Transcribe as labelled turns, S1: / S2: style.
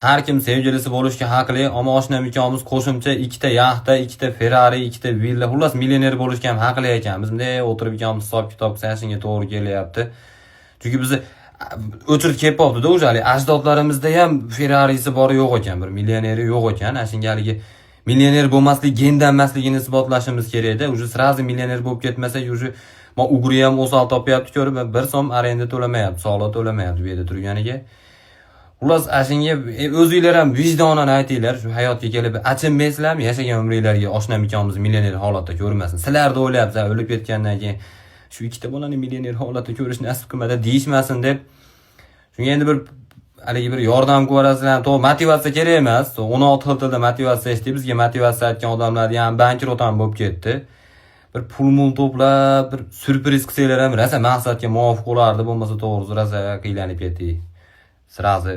S1: Har kim sevgilisi bo'lishga haqli, ammo oshnam ikkovimiz qo'shimcha ikkita yaxta, ikkita Ferrari, ikkita villa, xullas millioner bo'lishga ham haqli ekanmiz. Bunday o'tirib ikkovimiz hisob-kitob qilishga to'g'ri kelyapti. Chunki biz o'chirib kelibdi-da, o'sha ajdodlarimizda ham Ferrarisi bor yo'q ekan, bir millioneri yo'q ekan. Shungaligi millioner bo'lmaslik, gendan emasligini isbotlashimiz kerak-da. Uje srazi millioner bo'lib ketmasak, uje ma ugri ham o'sal topyapti, ko'rib, 1 so'm arenda to'lamayapti, soliq to'lamayapti bu yerda turganiga. Xullas, ashunga o'zingizlar ham vijdonan aytinglar, shu hayotga kelib achinmaysizlarmi, yashagan umringlarga oshnam ikkovimiz millioner holatda ko'rmasin. Sizlar da o'ylayapsiz, o'lib ketgandan keyin shu ikkita bolani millioner holatda ko'rish nasib qilmadi deyishmasin deb. Shunga endi bir yordam ko'rasizlar, to'g'ri motivatsiya kerak emas. 16 xil tilda motivatsiya eshitdik, bizga motivatsiya aytgan odamlar ham bankrot ham bo'lib ketdi. Bir pul to'plab, bir surpriz qilsanglar ham rosa maqsadga muvofiq bo'lardi, bo'lmasa to'g'ri rosa qiylanib ketdik. Сразу